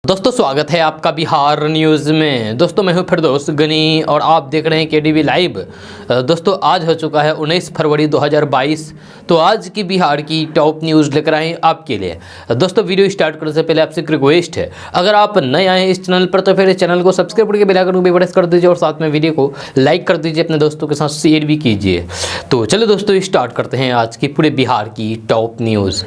दोस्तों स्वागत है आपका बिहार न्यूज़ में। दोस्तों मैं हूं फिरदौस गनी और आप देख रहे हैं केडीवी लाइव। दोस्तों आज हो चुका है 19 फरवरी 2022। तो आज की बिहार की टॉप न्यूज़ लेकर आए हैं आपके लिए। दोस्तों वीडियो स्टार्ट करने से पहले आपसे एक रिक्वेस्ट है, अगर आप नए आए हैं इस चैनल पर तो फिर इस चैनल को सब्सक्राइब करके बेल आइकन को भी प्रेस कर दीजिए और साथ में वीडियो को लाइक कर दीजिए, अपने दोस्तों के साथ शेयर भी कीजिए। तो चलो दोस्तों स्टार्ट करते हैं आज की पूरे बिहार की टॉप न्यूज़।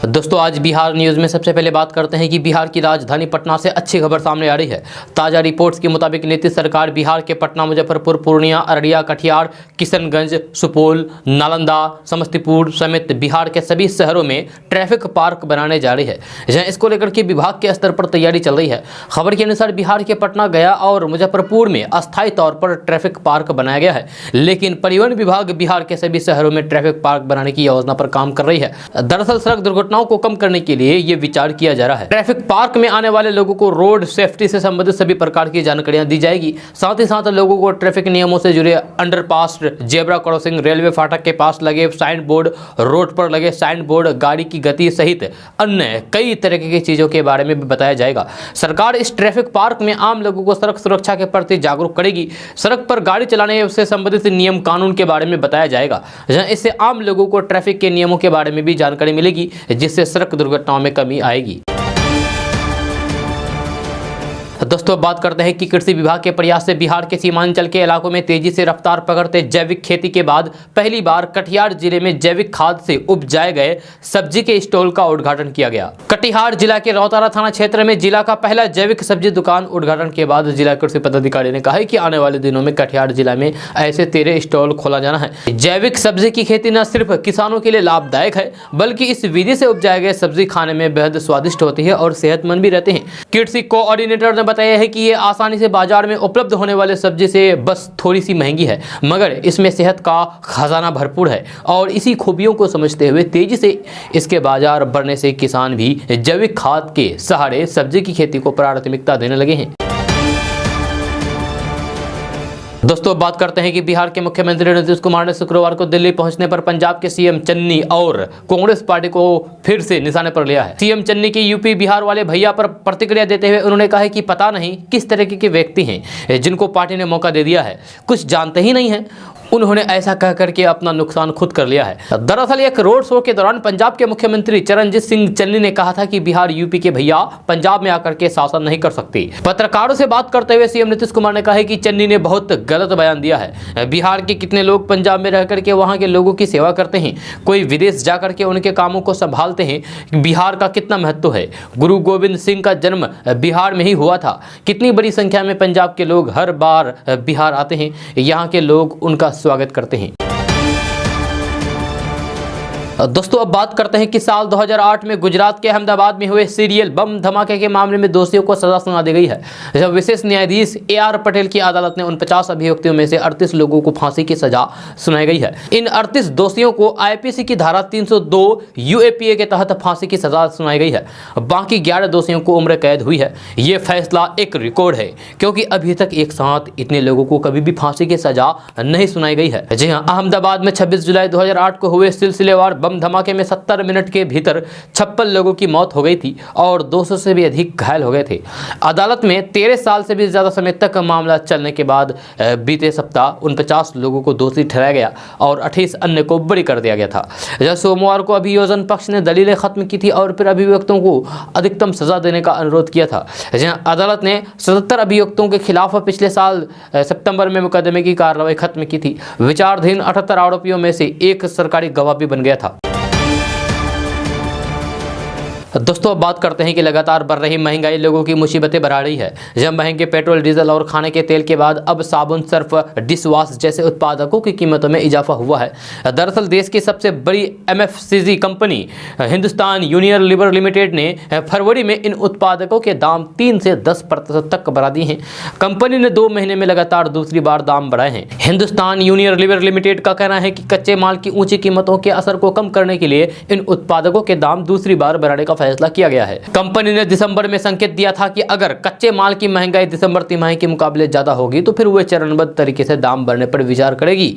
दोस्तों आज बिहार न्यूज़ में सबसे पहले बात करते हैं कि बिहार की राजधानी पटना से अच्छी खबर सामने आ रही है। ताज़ा रिपोर्ट्स के मुताबिक नीतीश सरकार बिहार के पटना, मुजफ्फरपुर, पूर्णिया, अररिया, कटिहार, किशनगंज, सुपौल, नालंदा, समस्तीपुर समेत बिहार के सभी शहरों में ट्रैफिक पार्क बनाने जा रही है, जहां इसको लेकर के विभाग के स्तर पर तैयारी चल रही है। खबर के अनुसार बिहार के पटना, गया और मुजफ्फरपुर में अस्थायी तौर पर ट्रैफिक पार्क बनाया गया है, लेकिन परिवहन विभाग बिहार के सभी शहरों में ट्रैफिक पार्क बनाने की योजना पर काम कर रही है। दरअसल सड़क दुर्घटनाओं को कम करने के लिए ये विचार किया जा रहा है। ट्रैफिक पार्क में आने वाले लोगों को रोड सेफ्टी से संबंधित सभी प्रकार की जानकारियां दी जाएगी। साथ ही साथ लोगों को ट्रैफिक नियमों से जुड़े अंडरपास, जेब्रा क्रॉसिंग, रेलवे फाटक के पास लगे साइन बोर्ड, रोड पर लगे साइन बोर्ड, गाड़ी की गति सहित अन्य कई तरह की चीजों के बारे में भी बताया जाएगा। सरकार इस ट्रैफिक पार्क में आम लोगों को सड़क सुरक्षा के प्रति जागरूक करेगी। सड़क पर गाड़ी चलाने से संबंधित नियम कानून के बारे में बताया जाएगा, जहां इससे आम लोगों को ट्रैफिक के नियमों के बारे में भी जानकारी मिलेगी, जिससे सड़क दुर्घटनाओं में कमी आएगी। दोस्तों बात करते हैं कि कृषि विभाग के प्रयास से बिहार के सीमांचल के इलाकों में तेजी से रफ्तार पकड़ते जैविक खेती के बाद पहली बार कटिहार जिले में जैविक खाद से उपजाए गए सब्जी के स्टॉल का उद्घाटन किया गया। कटिहार जिला के रौतारा थाना क्षेत्र में जिला का पहला जैविक सब्जी दुकान उद्घाटन के बाद जिला कृषि पदाधिकारी ने कहा कि आने वाले दिनों में कटिहार जिला में ऐसे 13 स्टॉल खोला जाना है। जैविक सब्जी की खेती न सिर्फ किसानों के लिए लाभदायक है, बल्कि इस विधि से उपजाए गए सब्जी खाने में बेहद स्वादिष्ट होती है और सेहतमंद भी रहते हैं। कृषि कोऑर्डिनेटर ने बताया है कि ये आसानी से बाजार में उपलब्ध होने वाले सब्जी से बस थोड़ी सी महंगी है, मगर इसमें सेहत का खजाना भरपूर है और इसी खूबियों को समझते हुए तेजी से इसके बाजार बढ़ने से किसान भी जैविक खाद के सहारे सब्जी की खेती को प्राथमिकता देने लगे हैं। दोस्तों बात करते हैं कि बिहार के मुख्यमंत्री नीतीश कुमार ने शुक्रवार को दिल्ली पहुंचने पर पंजाब के सीएम चन्नी और कांग्रेस पार्टी को फिर से निशाने पर लिया है। सीएम चन्नी की यूपी बिहार वाले भैया पर प्रतिक्रिया देते हुए उन्होंने कहा है कि पता नहीं किस तरह के व्यक्ति हैं जिनको पार्टी ने मौका दे दिया है, कुछ जानते ही नहीं है। उन्होंने ऐसा कह करके अपना नुकसान खुद कर लिया है। दरअसल एक रोड शो के दौरान पंजाब के मुख्यमंत्री चरणजीत सिंह चन्नी ने कहा था कि बिहार यूपी के भैया पंजाब में आकर के शासन नहीं कर सकते। पत्रकारों से बात करते हुए सीएम नीतीश कुमार ने कहा कि चन्नी ने बहुत गलत बयान दिया है। बिहार के कितने लोग पंजाब में रह करके वहां के लोगों की सेवा करते हैं, कोई विदेश जाकर के उनके कामों को संभालते हैं। बिहार का कितना महत्व है। गुरु गोविंद सिंह का जन्म बिहार में ही हुआ था। कितनी बड़ी संख्या में पंजाब के लोग हर बार बिहार आते हैं, यहाँ के लोग उनका स्वागत करते हैं। दोस्तों अब बात करते हैं कि साल 2008 में गुजरात के अहमदाबाद में हुए सीरियल बम धमाके के मामले में दोषियों को सजा सुना दी गई है। जब विशेष न्यायाधीश AR पटेल की अदालत ने उन 50 अभियुक्तों में से 38 लोगों को फांसी की सजा सुनाई गई है। इन 38 दोषियों को IPC की धारा 302 UAPA के तहत फांसी की सजा सुनाई गई है। बाकी 11 दोषियों को उम्र कैद हुई है। ये फैसला एक रिकॉर्ड है, क्योंकि अभी तक एक साथ इतने लोगों को कभी भी फांसी की सजा नहीं सुनाई गई है। जी हाँ, अहमदाबाद में 26 जुलाई 2008 को हुए सिलसिलेवार बम धमाके में 70 मिनट के भीतर 56 लोगों की मौत हो गई थी और 200 से भी अधिक घायल हो गए थे। अदालत में 13 साल से भी ज्यादा समय तक मामला चलने के बाद बीते सप्ताह 49 लोगों को दोषी ठहराया गया और 28 अन्य को बरी कर दिया गया था। जब सोमवार को अभियोजन पक्ष ने दलीलें खत्म की थी और फिर अभियुक्तों को अधिकतम सजा देने का अनुरोध किया था। जहां अदालत ने 77 अभियुक्तों के खिलाफ पिछले साल सितंबर में मुकदमे की कार्रवाई खत्म की थी। विचाराधीन 78 आरोपियों में से एक सरकारी गवाह भी बन गया था। दोस्तों अब बात करते हैं कि लगातार बढ़ रही महंगाई लोगों की मुसीबतें बढ़ा रही है। जब महंगे पेट्रोल, डीजल और खाने के तेल के बाद अब साबुन, सर्फ, डिश वॉश जैसे उत्पादकों की कीमतों में इजाफा हुआ है। दरअसल देश की सबसे बड़ी MFCG company Hindustan Unilever limited ने फरवरी में इन उत्पादकों के दाम 3 से 10% तक बढ़ा दिए हैं। कंपनी ने 2 महीने में लगातार दूसरी बार दाम बढ़ाए हैं। हिंदुस्तान यूनिलीवर लिमिटेड का कहना है कि कच्चे माल की ऊंची कीमतों के असर को कम करने के लिए इन उत्पादकों के दाम दूसरी बार बढ़ाने का फैसला किया गया है। कंपनी ने दिसंबर में संकेत दिया था कि अगर कच्चे माल की महंगाई दिसंबर तिमाही के मुकाबले ज्यादा होगी तो फिर वह चरणबद्ध तरीके से दाम बढ़ने पर विचार करेगी।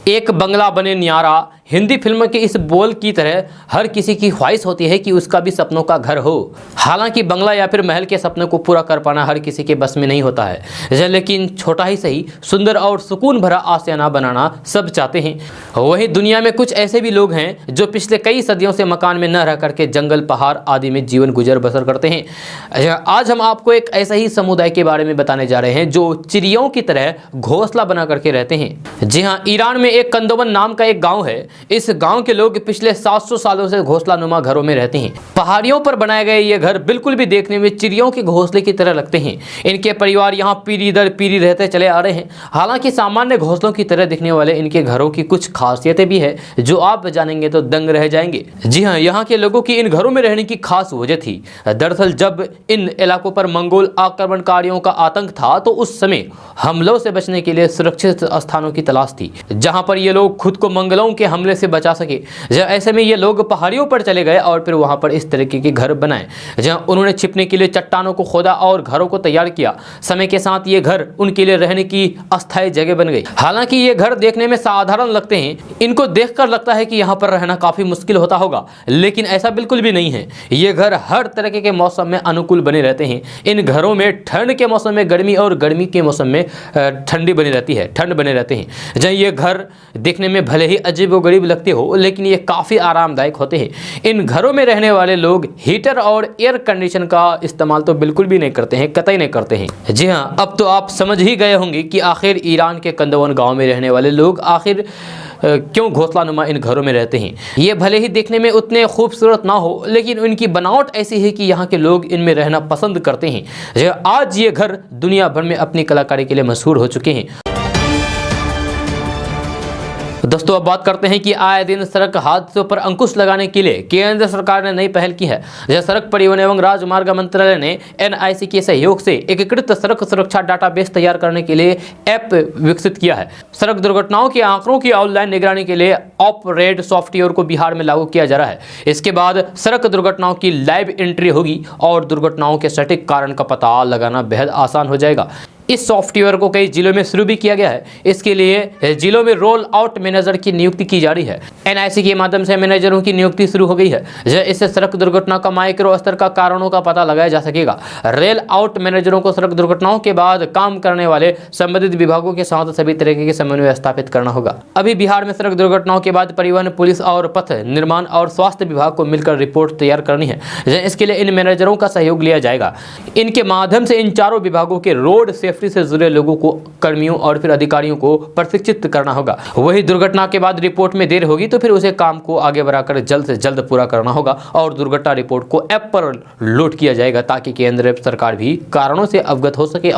एक बंगला बने न्यारा, हिंदी फिल्म के इस बोल की तरह हर किसी की ख्वाहिश होती है कि उसका भी सपनों का घर हो। हालांकि बंगला या फिर महल के सपने को पूरा कर पाना हर किसी के बस में नहीं होता है, लेकिन छोटा ही सही सुंदर और सुकून भरा आशियाना बनाना सब चाहते हैं। वहीं दुनिया में कुछ ऐसे भी लोग हैं जो पिछले कई सदियों से मकान में न रह करके जंगल पहाड़ आदि में जीवन गुजर बसर करते हैं। आज हम आपको एक ऐसा ही समुदाय के बारे में बताने जा रहे हैं जो चिड़ियों की तरह घोंसला बना करके रहते हैं। जी हाँ, ईरान में एक कंदोवन नाम का एक गांव है। इस गांव के लोग पिछले 700 सालों से घोंसला नुमा घरों में रहते हैं। पहाड़ियों पर बनाए गए ये घर बिल्कुल भी देखने में चिड़ियों के घोंसले की तरह लगते हैं। इनके परिवार यहाँ पीढ़ी दर पीढ़ी रहते चले आ रहे हैं। हालांकि सामान्य घोंसलों की तरह दिखने वाले इनके घरों की कुछ खासियतें भी है जो आप जानेंगे तो दंग रह जाएंगे। जी हाँ, यहाँ के लोगों की इन घरों में रहने की खास वजह थी। दरअसल जब इन इलाकों पर मंगोल आक्रमणकारियों का आतंक था तो उस समय हमलों से बचने के लिए सुरक्षित स्थानों की तलाश थी जहां पर ये लोग खुद को मंगलों के हमले से बचा सके। ऐसे में ये लोग पहाड़ियों पर चले गए और फिर वहां पर इस तरीके के घर बनाए जहां उन्होंने छिपने के लिए चट्टानों को खोदा और घरों को तैयार किया। समय के साथ ये घर उनके लिए रहने की अस्थायी जगह बन गई। हालांकि ये घर देखने में साधारण लगते हैं, इनको देखकर लगता है कि यहाँ पर रहना काफी मुश्किल होता होगा, लेकिन ऐसा बिल्कुल भी नहीं है। ये घर हर तरह के मौसम में अनुकूल बने रहते हैं। इन घरों में ठंड के मौसम में गर्मी और गर्मी के मौसम में ठंडी बनी रहती है, ठंड बने रहते हैं। जहाँ ये घर देखने में भले ही अजीब व गरीब लगते हो लेकिन ये काफ़ी आरामदायक होते हैं। इन घरों में रहने वाले लोग हीटर और एयर कंडीशन का इस्तेमाल तो बिल्कुल भी नहीं करते हैं, कतई नहीं करते हैं। जी हाँ, अब तो आप समझ ही गए होंगे कि आखिर ईरान के कंदोवन गाँव में रहने वाले लोग आखिर क्यों घोंसला नुमा इन घरों में रहते हैं। ये भले ही देखने में उतने खूबसूरत ना हो लेकिन उनकी बनावट ऐसी है कि यहाँ के लोग इनमें रहना पसंद करते हैं। आज ये घर दुनिया भर में अपनी कलाकारी के लिए मशहूर हो चुके हैं। दोस्तों अब बात करते हैं कि आए दिन सड़क हादसों पर अंकुश लगाने के लिए केंद्र सरकार ने नई पहल की है। सड़क परिवहन एवं राजमार्ग मंत्रालय ने एनआईसी के सहयोग से एकीकृत सड़क सुरक्षा डाटाबेस तैयार करने के लिए ऐप विकसित किया है। सड़क दुर्घटनाओं के आंकड़ों की ऑनलाइन निगरानी के लिए ऑपरेड सॉफ्टवेयर को बिहार में लागू किया जा रहा है। इसके बाद सड़क दुर्घटनाओं की लाइव एंट्री होगी और दुर्घटनाओं के सटीक कारण का पता लगाना बेहद आसान हो जाएगा। इस सॉफ्टवेयर को कई जिलों में शुरू भी किया गया है। इसके लिए जिलों में रोल आउट मैनेजर की नियुक्ति की जा रही है। एनआईसी के माध्यम से मैनेजरों की नियुक्ति शुरू हो गई है। इससे सड़क दुर्घटना का माइक्रो स्तर का कारणों का पता लगाया जा सकेगा। रेल आउट मैनेजरों को सड़क दुर्घटनाओं के बाद काम करने वाले संबंधित विभागों के साथ सभी तरीके के समन्वय स्थापित करना होगा। अभी बिहार में सड़क दुर्घटनाओं के बाद परिवहन, पुलिस और पथ निर्माण और स्वास्थ्य विभाग को मिलकर रिपोर्ट तैयार करनी है। इसके लिए इन मैनेजरों का सहयोग लिया जाएगा। इनके माध्यम से इन चारों विभागों के रोड सेफ्टी से जुड़े लोगों को, कर्मियों और फिर अधिकारियों को प्रशिक्षित करना होगा। वही दुर्घटना के बाद रिपोर्ट में देर होगी तो फिर उसे काम को आगे बढ़ाकर जल्द से जल्द पूरा करना होगा और दुर्घटना रिपोर्ट को ऐप पर लोड किया जाएगा ताकि केंद्र सरकार भी कारणों से अवगत हो सके।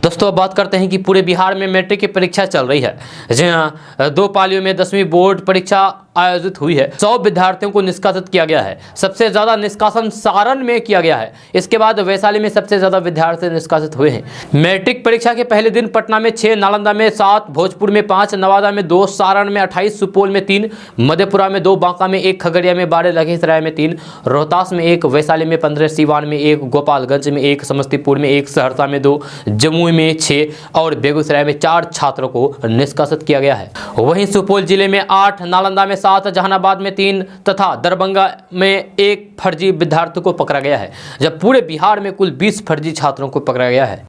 दोस्तों अब बात करते हैं कि पूरे बिहार में मैट्रिक की परीक्षा चल रही है। जी हाँ, 2 पालियों में 10वीं बोर्ड परीक्षा आयोजित हुई है। 100 विद्यार्थियों को निष्कासित किया गया है। सबसे ज्यादा निष्कासन सारण में किया गया है। इसके बाद वैशाली में सबसे ज्यादा विद्यार्थी निष्कासित हुए हैं। मैट्रिक परीक्षा के पहले दिन पटना में 6, नालंदा में 7, भोजपुर में 5, नवादा में 2, सारण में 28, सुपौल में 3, मधेपुरा में 2, बांका में 1, खगड़िया में 12, लखीसराय में 3, रोहतास में 1, वैशाली में 15, सीवान में 1, गोपालगंज में 1, समस्तीपुर में 1, सहरसा में 2, जमुई में 6 और बेगूसराय में 4 छात्रों को निष्कासित किया गया है। वहीं सुपौल जिले में 8, नालंदा में 7, जहानाबाद में 3 तथा दरभंगा में 1 फर्जी विद्यार्थी को पकड़ा गया है। जब पूरे बिहार में कुल 20 फर्जी छात्रों को पकड़ा गया है।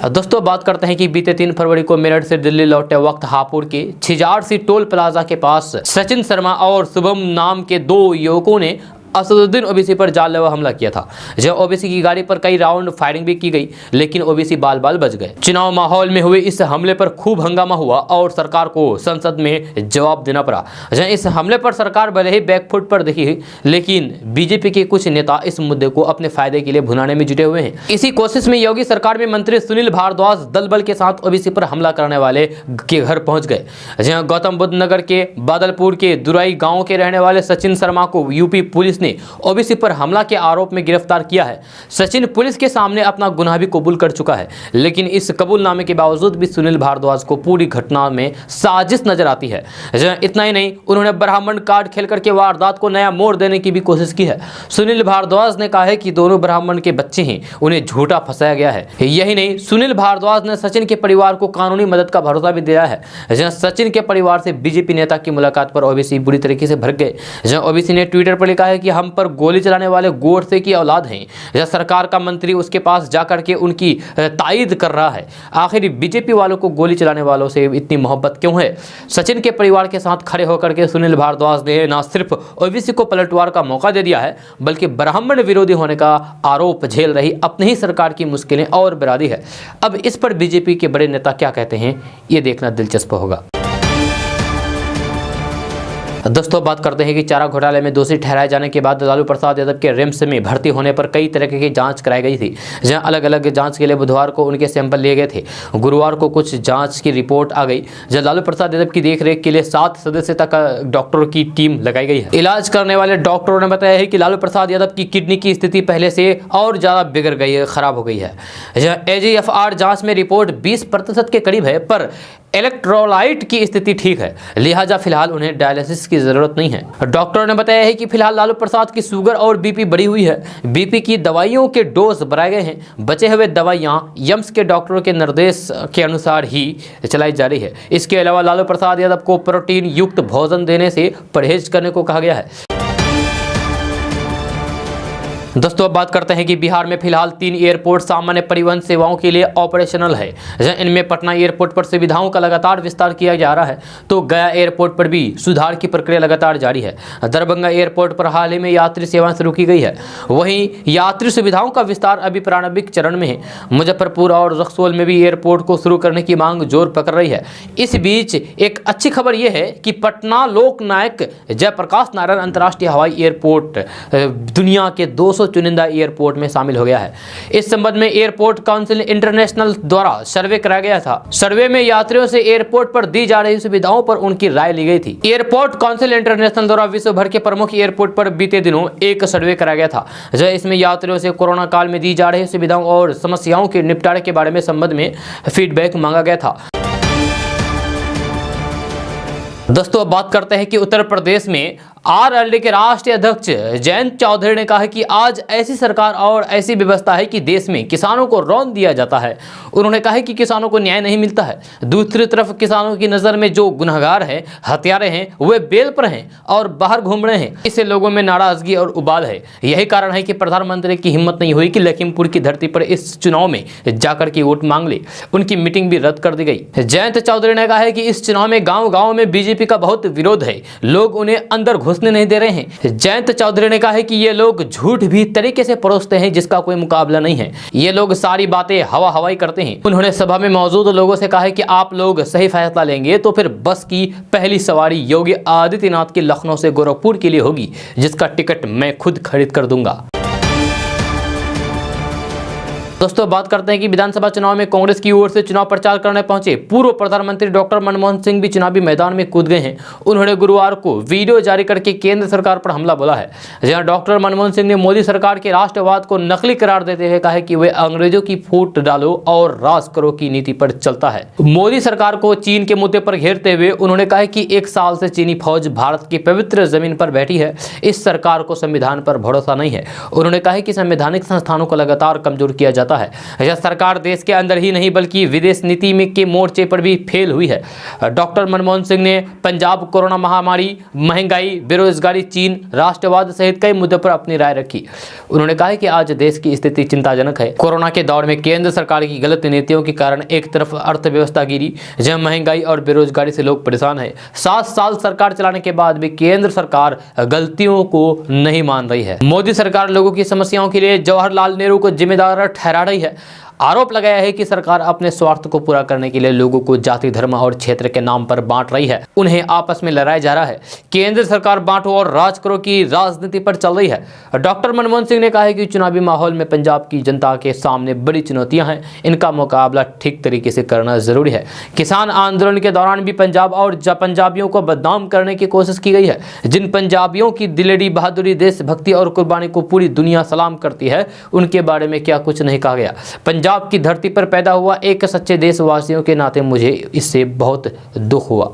दोस्तों बात करते हैं कि बीते 3 फरवरी को मेरठ से दिल्ली लौटते वक्त हापुड़ के छिजारसी टोल प्लाजा के पास सचिन शर्मा और शुभम नाम के 2 युवकों ने असदुद्दीन ओबीसी पर जानलेवा हमला किया था। जब ओबीसी की गाड़ी पर कई राउंड फायरिंग भी की गई लेकिन ओबीसी बाल बाल बच गए। चुनाव माहौल में हुए इस हमले पर खूब हंगामा हुआ और सरकार को संसद में जवाब देना पड़ा। इस हमले पर सरकार भले ही बैकफुट पर दिखी लेकिन बीजेपी के कुछ नेता इस मुद्दे को अपने फायदे के लिए भुनाने में जुटे हुए हैं। इसी कोशिश में योगी सरकार में मंत्री सुनील भारद्वाज दल बल के साथ ओबीसी पर हमला करने वाले के घर पहुंच गए। जहां गौतम बुद्ध नगर के बादलपुर के दुराई गाँव के रहने वाले सचिन शर्मा को यूपी पुलिस पुलिस ने ओबीसी पर हमला के आरोप में गिरफ्तार किया है। सचिन पुलिस के सामने अपना गुनाह भी कबूल कर चुका है, लेकिन इस कबूलनामे के बावजूद भी सुनील भारद्वाज को पूरी घटना में साजिश नजर आती है। इतना ही नहीं, उन्होंने ब्राह्मण कार्ड खेल करके वारदात को नया मोड़ देने की भी कोशिश की है। सुनील भारद्वाज ने कहा है कि दोनों ब्राह्मण के बच्चे हैं, उन्हें झूठा फंसाया गया है। यही नहीं, सुनील भारद्वाज ने सचिन के परिवार को कानूनी मदद का भरोसा भी दिया है। सचिन के परिवार से बीजेपी नेता की मुलाकात पर ओबीसी बुरी तरीके से भड़क गए। ओबीसी ने ट्विटर पर लिखा है कि हम पर गोली चलाने वाले गोडसे की औलाद हैं। सरकार का मंत्री उसके पास जाकर के उनकी तायीद कर रहा है। आखिर बीजेपी वालों को गोली चलाने वालों से इतनी मोहब्बत क्यों है? सचिन के परिवार के साथ खड़े होकर के सुनील भारद्वाज ने न सिर्फ ओबीसी को पलटवार का मौका दे दिया है, बल्कि ब्राह्मण विरोधी होने का आरोप झेल रही अपनी ही सरकार की मुश्किलें और बढ़ा दी है। अब इस पर बीजेपी के बड़े नेता क्या कहते हैं, ये देखना दिलचस्प होगा। दोस्तों, बात करते हैं कि चारा घोटाले में दोषी ठहराए जाने के बाद लालू प्रसाद यादव के रिम्स में भर्ती होने पर कई तरह की जांच कराई गई थी। जहां अलग अलग जांच के लिए बुधवार को उनके सैंपल लिए गए थे। गुरुवार को कुछ जांच की रिपोर्ट आ गई। जहां लालू प्रसाद यादव की देखरेख के लिए 7 सदस्य तक डॉक्टरों की टीम लगाई गई है। इलाज करने वाले डॉक्टरों ने बताया है कि लालू प्रसाद यादव की किडनी की स्थिति पहले से और ज्यादा बिगड़ गई है, खराब हो गई है। एजीएफआर जांच में रिपोर्ट 20% के करीब है, पर इलेक्ट्रोलाइट की स्थिति ठीक है, लिहाजा फिलहाल उन्हें डायलिसिस की जरूरत नहीं है। डॉक्टरों ने बताया है कि फिलहाल लालू प्रसाद की शुगर और बीपी बढ़ी हुई है। बीपी की दवाइयों के डोज बढ़ाए गए हैं। बचे हुए दवाइयां यम्स के डॉक्टरों के निर्देश के अनुसार ही चलाई जा रही है। इसके अलावा लालू प्रसाद यादव को प्रोटीन युक्त भोजन देने से परहेज करने को कहा गया है। दोस्तों, अब बात करते हैं कि बिहार में फिलहाल 3 एयरपोर्ट सामान्य परिवहन सेवाओं के लिए ऑपरेशनल है। इनमें पटना एयरपोर्ट पर सुविधाओं का लगातार विस्तार किया जा रहा है, तो गया एयरपोर्ट पर भी सुधार की प्रक्रिया लगातार जारी है। दरभंगा एयरपोर्ट पर हाल ही में यात्री सेवाएं शुरू की गई है। वहीं यात्री सुविधाओं का विस्तार अभी प्रारंभिक चरण में है। मुजफ्फरपुर और रक्सौल में भी एयरपोर्ट को शुरू करने की मांग जोर पकड़ रही है। इस बीच एक अच्छी खबर यह है कि पटना लोकनायक जयप्रकाश नारायण अंतर्राष्ट्रीय हवाई एयरपोर्ट दुनिया के 200 चुनिंदा एयरपोर्ट में शामिल हो गया है। इस संबंध में एयरपोर्ट काउंसिल इंटरनेशनल द्वारा सर्वे कराया गया था। सर्वे में यात्रियों से एयरपोर्ट पर दी जा रही सुविधाओं पर उनकी राय ली गई थी। एयरपोर्ट काउंसिल इंटरनेशनल द्वारा विश्व भर के प्रमुख एयरपोर्ट पर बीते दिनों एक सर्वे कराया गया था। इसमें यात्रियों से कोरोना काल में दी जा रही सुविधाओं और समस्याओं के निपटारे के बारे में संबंध में फीडबैक मांगा गया था। दोस्तों, अब बात करते हैं कि उत्तर प्रदेश में आरएलडी के राष्ट्रीय अध्यक्ष जयंत चौधरी ने कहा है कि आज ऐसी सरकार और ऐसी व्यवस्था है कि देश में किसानों को रौंद दिया जाता है। उन्होंने कहा है कि किसानों को न्याय नहीं मिलता है। दूसरी तरफ किसानों की नज़र में जो गुनहगार हैं, हत्यारे हैं, वे बेल पर हैं और बाहर घूम रहे हैं। इससे लोगों में नाराजगी और उबाल है। यही कारण है कि प्रधानमंत्री की हिम्मत नहीं हुई कि लखीमपुर की धरती पर इस चुनाव में जाकर के वोट मांग ले। उनकी मीटिंग भी रद्द कर दी गई। जयंत चौधरी ने कहा है कि इस चुनाव में गाँव-गाँव में बीजेपी का बहुत विरोध है। लोग उन्हें अंदर घुसने नहीं दे रहे हैं। जयंत चौधरी ने कहा है कि ये लोग झूठ भी तरीके से परोसते हैं जिसका कोई मुकाबला नहीं है। ये लोग सारी बातें हवा हवाई करते हैं। उन्होंने सभा में मौजूद लोगों से कहा है कि आप लोग सही फैसला लेंगे तो फिर बस की पहली सवारी योगी आदित्यनाथ की लखनऊ से गोरखपुर के लिए होगी, जिसका टिकट मैं खुद खरीद कर दूंगा। दोस्तों, बात करते हैं कि विधानसभा चुनाव में कांग्रेस की ओर से चुनाव प्रचार करने पहुंचे पूर्व प्रधानमंत्री डॉक्टर मनमोहन सिंह भी चुनावी मैदान में कूद गए हैं। उन्होंने गुरुवार को वीडियो जारी करके केंद्र सरकार पर हमला बोला है। जहां डॉक्टर मनमोहन सिंह ने मोदी सरकार के राष्ट्रवाद को नकली करार देते हुए कहा है कि वे अंग्रेजों की फूट डालो और राज करो की नीति पर चलता है। मोदी सरकार को चीन के मुद्दे पर घेरते हुए उन्होंने कहा कि 1 साल से चीनी फौज भारत की पवित्र जमीन पर बैठी है। इस सरकार को संविधान पर भरोसा नहीं है। उन्होंने कहा कि संवैधानिक संस्थानों को लगातार कमजोर किया जाता है। यह सरकार देश के अंदर ही नहीं बल्कि विदेश नीति में के मोर्चे पर भी फेल हुई है। डॉक्टर मनमोहन सिंह ने पंजाब, कोरोना महामारी, महंगाई, बेरोजगारी, चीन, राष्ट्रवाद सहित कई मुद्दों पर अपनी राय रखी। उन्होंने कहा कि आज देश की स्थिति चिंताजनक है। कोरोना के दौर में केंद्र सरकार की गलत नीतियों के कारण एक तरफ अर्थव्यवस्था गिरी, जहां महंगाई और बेरोजगारी से लोग परेशान है। 7 साल सरकार चलाने के बाद भी केंद्र सरकार गलतियों को नहीं मान रही है। मोदी सरकार लोगों की समस्याओं के लिए जवाहरलाल नेहरू को जिम्मेदार ठहरा रही है। आरोप लगाया है कि सरकार अपने स्वार्थ को पूरा करने के लिए लोगों को जाति, धर्म और क्षेत्र के नाम पर बांट रही है, उन्हें आपस में लड़ाया जा रहा है। केंद्र सरकार बांटो और राज करो की राजनीति पर चल रही है। डॉक्टर मनमोहन सिंह ने कहा है कि चुनावी माहौल में पंजाब की जनता के सामने बड़ी चुनौतियां हैं, इनका मुकाबला ठीक तरीके से करना जरूरी है। किसान आंदोलन के दौरान भी पंजाब और पंजाबियों को बदनाम करने की कोशिश की गई है। जिन पंजाबियों की दिलेरी, बहादुरी, देशभक्ति और कुर्बानी को पूरी दुनिया सलाम करती है, उनके बारे में क्या कुछ नहीं कहा गया। पंजाब की धरती पर पैदा हुआ एक सच्चे देशवासियों के नाते मुझे इससे बहुत दुख हुआ।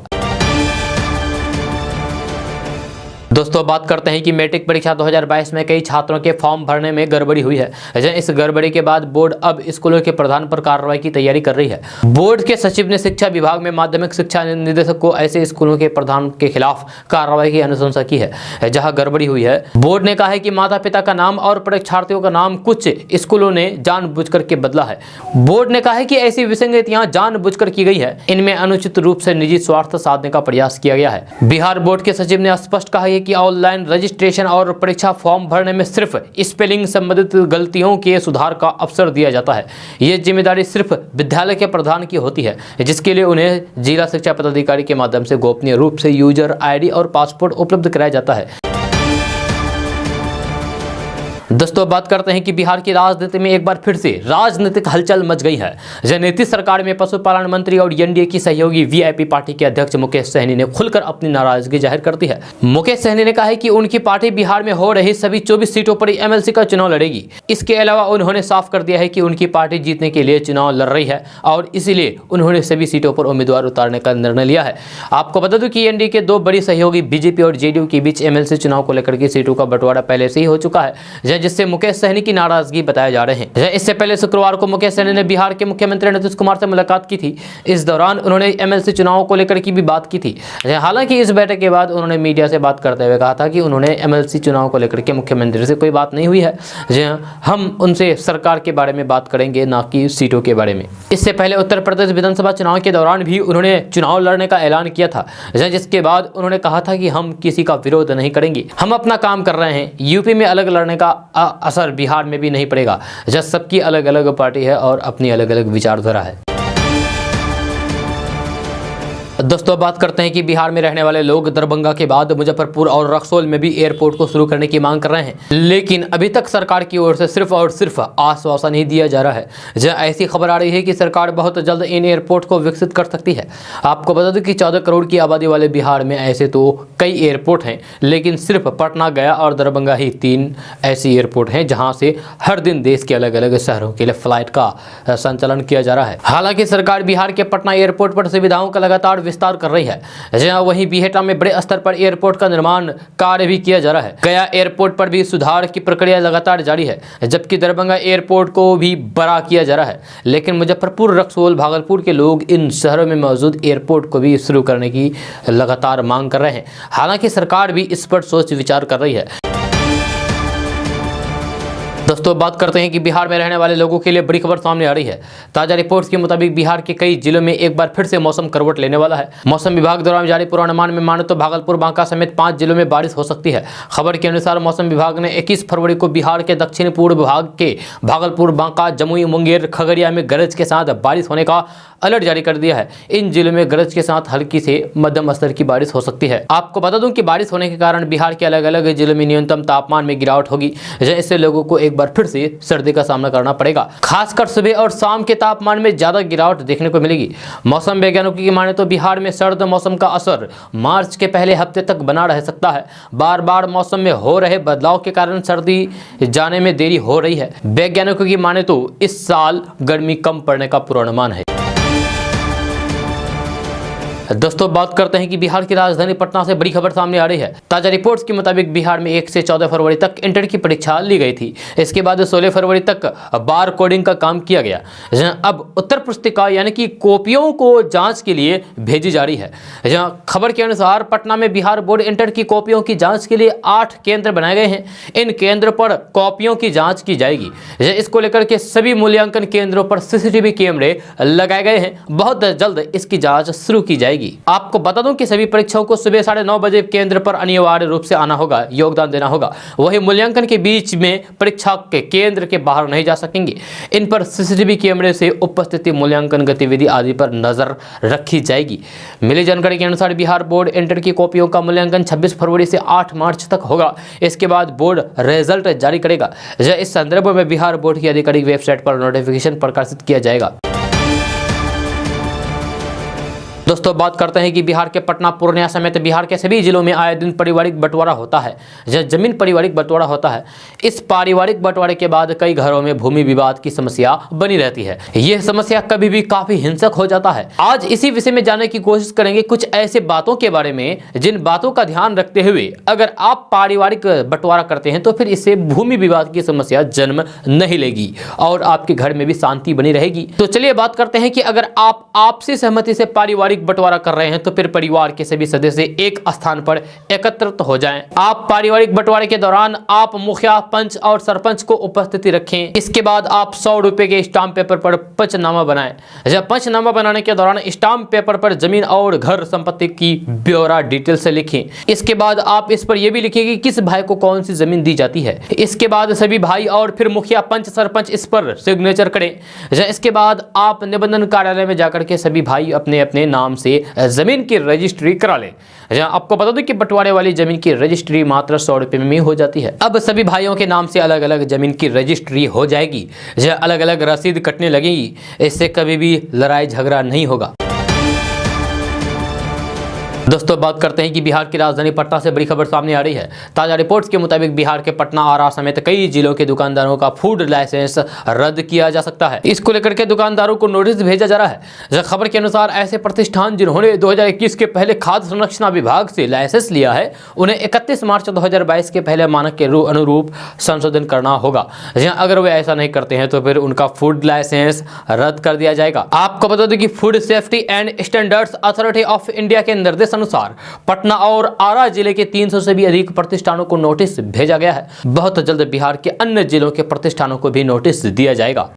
दोस्तों बात करते हैं कि मैट्रिक परीक्षा 2022 में कई छात्रों के फॉर्म भरने में गड़बड़ी हुई है। इस गड़बड़ी के बाद बोर्ड अब स्कूलों के प्रधान पर कार्रवाई की तैयारी कर रही है। बोर्ड के सचिव ने शिक्षा विभाग में माध्यमिक शिक्षा निदेशक को ऐसे स्कूलों के प्रधान के खिलाफ कार्रवाई की अनुशंसा की है जहां गड़बड़ी हुई है। बोर्ड ने कहा है कि माता पिता का नाम और परीक्षार्थियों का नाम कुछ स्कूलों ने जानबूझकर के बदला है। बोर्ड ने कहा है कि ऐसी विसंगतियां जानबूझकर की गई है, इनमें अनुचित रूप से निजी स्वार्थ साधने का प्रयास किया गया है। बिहार बोर्ड के सचिव ने स्पष्ट कहा है कि ऑनलाइन रजिस्ट्रेशन और परीक्षा फॉर्म भरने में सिर्फ स्पेलिंग संबंधित गलतियों के सुधार का अवसर दिया जाता है। ये जिम्मेदारी सिर्फ विद्यालय के प्रधान की होती है, जिसके लिए उन्हें जिला शिक्षा पदाधिकारी के माध्यम से गोपनीय रूप से यूजर आईडी और पासपोर्ट उपलब्ध कराया जाता है। दोस्तों बात करते हैं कि बिहार की राजनीति में एक बार फिर से राजनीतिक हलचल मच गई है। नीतीश सरकार में पशुपालन मंत्री और एनडीए की सहयोगी वीआईपी पार्टी के अध्यक्ष मुकेश सहनी ने खुलकर अपनी नाराजगी जाहिर कर दी है। मुकेश सहनी ने कहा है कि उनकी पार्टी बिहार में हो रही सभी 24 सीटों पर एमएलसी का चुनाव लड़ेगी। इसके अलावा उन्होंने साफ कर दिया है कि उनकी पार्टी जीतने के लिए चुनाव लड़ रही है और इसीलिए उन्होंने सभी सीटों पर उम्मीदवार उतारने का निर्णय लिया है। आपको बता दूं कि एनडीए के दो बड़ी सहयोगी बीजेपी और जेडीयू के बीच एमएलसी चुनाव को लेकर के सीटों का बंटवारा पहले से ही हो चुका है, जिससे मुकेश सहनी की नाराजगी बताए जा रहे हैं। इससे पहले शुक्रवार को मुकेश सहनी ने बिहार के मुख्यमंत्री नीतीश कुमार से मुलाकात की थी। इस दौरान उन्होंने एमएलसी चुनाव को लेकर की भी बात की थी। हालांकि इस बैठक के बाद उन्होंने मीडिया से बात करते हुए कहा था कि उन्होंने एमएलसी चुनाव को लेकर के मुख्यमंत्री से कोई बात नहीं हुई है, हम उनसे सरकार के बारे में बात करेंगे, ना कि सीटों के बारे में। इससे पहले उत्तर प्रदेश विधानसभा चुनाव के दौरान भी उन्होंने चुनाव लड़ने का ऐलान किया था, जिसके बाद उन्होंने कहा था कि हम किसी का विरोध नहीं करेंगे, हम अपना काम कर रहे हैं। यूपी में अलग लड़ने का असर बिहार में भी नहीं पड़ेगा, जब सबकी अलग अलग पार्टी है और अपनी अलग अलग विचारधारा है। दोस्तों बात करते हैं कि बिहार में रहने वाले लोग दरभंगा के बाद मुजफ्फरपुर और रक्सौल में भी एयरपोर्ट को शुरू करने की मांग कर रहे हैं, लेकिन अभी तक सरकार की ओर से सिर्फ और सिर्फ आश्वासन ही दिया जा रहा है। जहां ऐसी खबर आ रही है कि सरकार बहुत जल्द इन एयरपोर्ट को विकसित कर सकती है। आपको बता दें कि 14 करोड़ की आबादी वाले बिहार में ऐसे तो कई एयरपोर्ट हैं, लेकिन सिर्फ पटना, गया और दरभंगा ही 3 ऐसी एयरपोर्ट हैं जहाँ से हर दिन देश के अलग अलग शहरों के लिए फ्लाइट का संचालन किया जा रहा है। हालांकि सरकार बिहार के पटना एयरपोर्ट पर सुविधाओं का लगातार विस्तार कर रही है, जहां वहीं बिहेटा में बड़े स्तर पर एयरपोर्ट का निर्माण कार्य भी किया जा रहा है। गया एयरपोर्ट पर भी सुधार की प्रक्रिया लगातार जारी है, जबकि दरभंगा एयरपोर्ट को भी बड़ा किया जा रहा है। लेकिन मुजफ्फरपुर, रक्सौल, भागलपुर के लोग इन शहरों में मौजूद एयरपोर्ट को भी शुरू करने की लगातार मांग कर रहे हैं। हालांकि सरकार भी इस पर सोच विचार कर रही है। दोस्तों बात करते हैं कि बिहार में रहने वाले लोगों के लिए बड़ी खबर सामने आ रही है। ताजा रिपोर्ट्स के मुताबिक बिहार के कई जिलों में एक बार फिर से मौसम करवट लेने वाला है। मौसम विभाग द्वारा जारी पूर्वानुमान में माने तो भागलपुर, बांका समेत 5 जिलों में बारिश हो सकती है। खबर के अनुसार मौसम विभाग ने 21 फरवरी को बिहार के दक्षिण पूर्व भाग के भागलपुर, बांका, जमुई, मुंगेर, खगड़िया में गरज के साथ बारिश होने का अलर्ट जारी कर दिया है। इन जिलों में गरज के साथ हल्की से मध्यम स्तर की बारिश हो सकती है। आपको बता दूं कि बारिश होने के कारण बिहार के अलग अलग जिलों में न्यूनतम तापमान में गिरावट होगी, जिससे लोगों को एक बार फिर से सर्दी का सामना करना पड़ेगा। खासकर सुबह और शाम के तापमान में ज्यादा गिरावट देखने को मिलेगी। मौसम वैज्ञानिकों की माने तो बिहार में सर्द मौसम का असर मार्च के पहले हफ्ते तक बना रह सकता है। बार बार मौसम में हो रहे बदलाव के कारण सर्दी जाने में देरी हो रही है। वैज्ञानिकों की माने तो इस साल गर्मी कम पड़ने का पूर्वानुमान है। दोस्तों बात करते हैं कि बिहार की राजधानी पटना से बड़ी खबर सामने आ रही है। ताजा रिपोर्ट्स के मुताबिक बिहार में 1 से 14 फरवरी तक इंटर की परीक्षा ली गई थी। इसके बाद 16 फरवरी तक बार कोडिंग का काम किया गया। अब उत्तर पुस्तिका यानी कि कॉपियों को जांच के लिए भेजी जा रही है। जहां खबर के अनुसार पटना में बिहार बोर्ड इंटर की कॉपियों की जाँच के लिए 8 केंद्र बनाए गए हैं। इन केंद्रों पर कॉपियों की जाँच की जाएगी। इसको लेकर के सभी मूल्यांकन केंद्रों पर CCTV कैमरे लगाए गए हैं। बहुत जल्द इसकी जाँच शुरू की जाएगी। जाएगी। आपको बता दूं कि सभी परीक्षाओं को सुबह 9:30 बजे केंद्र पर अनिवार्य रूप से आना होगा, योगदान देना होगा। वही मूल्यांकन के बीच में परीक्षा के केंद्र के बाहर नहीं जा सकेंगे। इन पर सीसीटीवी कैमरे से उपस्थिति, मूल्यांकन गतिविधि आदि पर नजर रखी जाएगी। मिली जानकारी के अनुसार बिहार बोर्ड इंटर की कॉपियों का मूल्यांकन 26 फरवरी से 8 मार्च तक होगा। इसके बाद बोर्ड रिजल्ट जारी करेगा। इस संदर्भ में बिहार बोर्ड की आधिकारिक वेबसाइट पर नोटिफिकेशन प्रकाशित किया जाएगा। दोस्तों बात करते हैं कि बिहार के पटना, पूर्णिया समेत बिहार के सभी जिलों में आए दिन पारिवारिक बंटवारा होता है। जमीन पारिवारिक बंटवारा होता है। इस पारिवारिक बंटवारे के बाद कई घरों में भूमि विवाद की समस्या बनी रहती है। यह समस्या कभी भी काफी हिंसक हो जाता है। आज इसी विषय में जानने की कोशिश करेंगे कुछ ऐसे बातों के बारे में जिन बातों का ध्यान रखते हुए अगर आप पारिवारिक बंटवारा करते हैं तो फिर इससे भूमि विवाद की समस्या जन्म नहीं लेगी और आपके घर में भी शांति बनी रहेगी। तो चलिए बात करते हैं कि अगर आप आपसी सहमति से पारिवारिक बंटवारा कर रहे हैं तो फिर परिवार के सभी सदस्य एक स्थान पर एकत्रित हो जाएं। आप पारिवारिक बंटवारे के दौरान आप मुखिया, पंच और सरपंच को उपस्थिति रखें। इसके बाद आप 100 रुपए के स्टाम्प पेपर पर पंचनामा बनाएं। जब पंचनामा बनाने के दौरान स्टाम्प पेपर पर जमीन और घर संपत्ति की ब्यौरा डिटेल से लिखें। इसके बाद आप इस पर यह भी लिखें कि किस भाई को कौन सी जमीन दी जाती है। इसके बाद सभी भाई और फिर मुखिया, पंच, सरपंच इस पर सिग्नेचर करें। इसके बाद आप निबंधन कार्यालय में जाकर के सभी भाई अपने अपने नाम से जमीन की रजिस्ट्री करा लें। आपको बता दूं कि बंटवारे वाली जमीन की रजिस्ट्री मात्र 100 रुपए में हो जाती है। अब सभी भाइयों के नाम से अलग अलग जमीन की रजिस्ट्री हो जाएगी। अलग अलग रसीद कटने लगेगी। इससे कभी भी लड़ाई झगड़ा नहीं होगा। दोस्तों बात करते हैं कि बिहार की राजधानी पटना से बड़ी खबर सामने आ रही है। ताजा रिपोर्ट्स के मुताबिक बिहार के पटना, आरा समेत कई जिलों के दुकानदारों का फूड लाइसेंस रद्द किया जा सकता है। इसको लेकर के दुकानदारों को नोटिस भेजा जा रहा है। खबर के अनुसार ऐसे प्रतिष्ठान जिन्होंने 2021 के पहले खाद्य संरक्षण विभाग से लाइसेंस लिया है उन्हें 31 मार्च 2022 के पहले मानक के अनुरूप संशोधन करना होगा। अगर वे ऐसा नहीं करते हैं तो फिर उनका फूड लाइसेंस रद्द कर दिया जाएगा। आपको बता दें कि food safety and standards authority of India के निर्देश अनुसार पटना और आरा जिले के 300 से भी अधिक प्रतिष्ठानों को नोटिस भेजा गया है। बहुत जल्द बिहार के अन्य जिलों के प्रतिष्ठानों को भी नोटिस दिया जाएगा।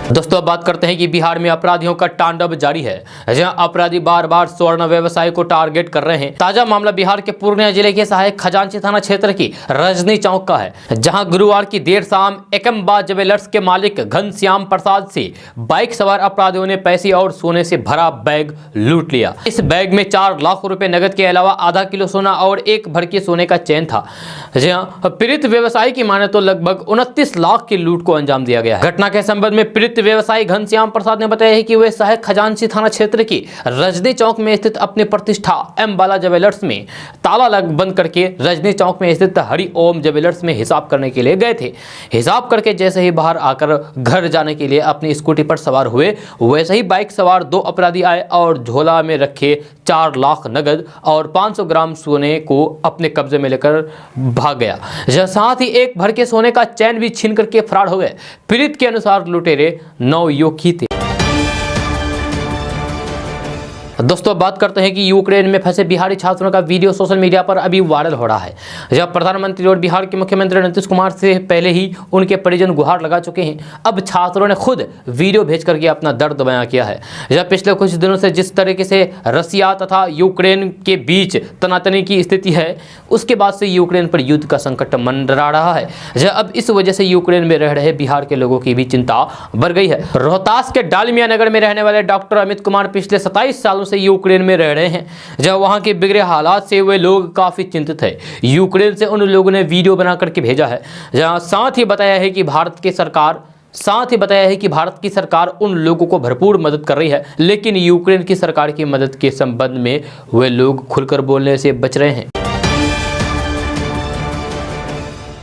दोस्तों बात करते हैं कि बिहार में अपराधियों का तांडव जारी है। जहां अपराधी बार बार स्वर्ण व्यवसाय को टारगेट कर रहे हैं। ताजा मामला बिहार के पूर्णिया जिले के सहायक खजांची थाना क्षेत्र की रजनी चौक का है। जहां गुरुवार की देर शाम एकम्बा ज्वेलर्स के मालिक घनश्याम प्रसाद से बाइक सवार अपराधियों ने पैसे और सोने से भरा बैग लूट लिया। इस बैग में 4 लाख रुपए नगद के अलावा आधा किलो सोना और 1 भर सोने का चैन था। पीड़ित व्यवसायी की माने तो लगभग 29 लाख की लूट को अंजाम दिया गया। घटना के संबंध में पीड़ित व्यवसायी घनश्याम प्रसाद ने बताया है कि वे सहायक खजांची थाना क्षेत्र की रजनी चौक में स्थित अपनी प्रतिष्ठा एम बाला ज्वेलर्स में ताला बंद करके रजनी चौक में स्थित हरि ओम ज्वेलर्स में हिसाब करने के लिए गए थे। हिसाब करके जैसे ही बाहर आकर घर जाने के लिए अपनी स्कूटी पर सवार हुए वैसे ही बाइक सवार 2 अपराधी आए और झोला में रखे 4 लाख नगद और 500 ग्राम सोने को अपने कब्जे में लेकर भाग गया। साथ ही 1 भर के सोने का चैन भी छीन करके फरार हो गए। पीड़ित के अनुसार लुटेरे 9 युवक थे। दोस्तों बात करते हैं कि यूक्रेन में फंसे बिहारी छात्रों का वीडियो सोशल मीडिया पर अभी वायरल हो रहा है। जब प्रधानमंत्री और बिहार के मुख्यमंत्री नीतीश कुमार से पहले ही उनके परिजन गुहार लगा चुके हैं, अब छात्रों ने खुद वीडियो भेज करके अपना दर्द बयां किया है। जब पिछले कुछ दिनों से जिस तरीके से रसिया तथा यूक्रेन के बीच तनातनी की स्थिति है उसके बाद से यूक्रेन पर युद्ध का संकट मंडरा रहा है। अब इस वजह से यूक्रेन में रह रहे बिहार के लोगों की भी चिंता बढ़ गई है। रोहतास के डालमिया नगर में रहने वाले डॉक्टर अमित कुमार पिछले 27 सालों से यूक्रेन में रह रहे हैं। जब वहां के बिगड़े हालात से वे लोग काफी चिंतित है। यूक्रेन से उन लोगों ने वीडियो बना करके भेजा है। जहां साथ ही बताया है कि भारत की सरकार उन लोगों को भरपूर मदद कर रही है, लेकिन यूक्रेन की सरकार की मदद के संबंध में वे लोग खुलकर बोलने से बच रहे हैं।